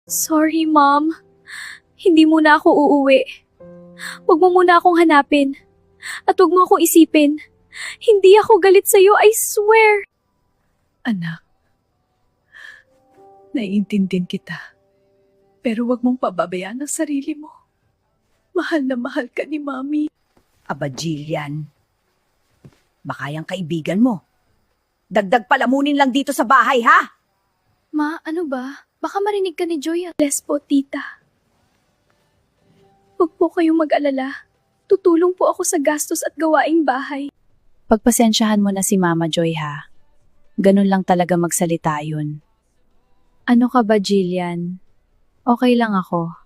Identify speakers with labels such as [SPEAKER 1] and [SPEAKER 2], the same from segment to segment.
[SPEAKER 1] Sorry, Mom. Hindi muna ako uuwi. Huwag mo muna akong hanapin. At huwag mo akong isipin. Hindi ako galit sa'yo, I swear.
[SPEAKER 2] Anak, naiintindihan kita. Pero wag mong pababayaan ang sarili mo. Mahal na mahal ka ni Mami.
[SPEAKER 3] Aba, Jillian. Baka yung kaibigan mo. Dagdag palamunin lang dito sa bahay, ha?
[SPEAKER 1] Ma, ano ba? Baka marinig ka ni Joy. Bless po, tita. Huwag po kayong mag-alala. Tutulong po ako sa gastos at gawaing bahay.
[SPEAKER 4] Pagpasensyahan mo na si Mama Joy ha. Ganun lang talaga magsalita yun. Ano ka ba, Jillian? Okay lang ako.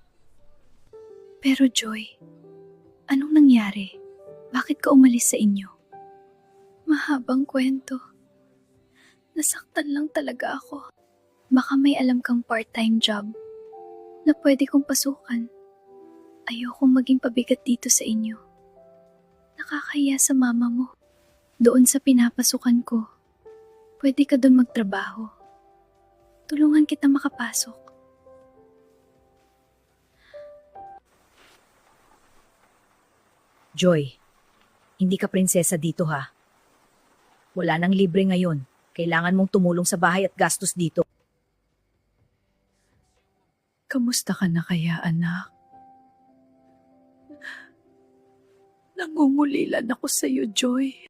[SPEAKER 1] Pero Joy, anong nangyari? Bakit ka umalis sa inyo? Mahabang kwento. Nasaktan lang talaga ako. Baka may alam kang part-time job na pwede kong pasukan. Ayokong maging pabigat dito sa inyo. Nakakahiya sa mama mo. Doon sa pinapasukan ko, pwede ka doon magtrabaho. Tulungan kita makapasok.
[SPEAKER 3] Joy, hindi ka prinsesa dito, ha? Wala nang libre ngayon. Kailangan mong tumulong sa bahay at gastos dito.
[SPEAKER 2] Kamusta ka na kaya, anak? Nangungulilan ako sa'yo, Joy.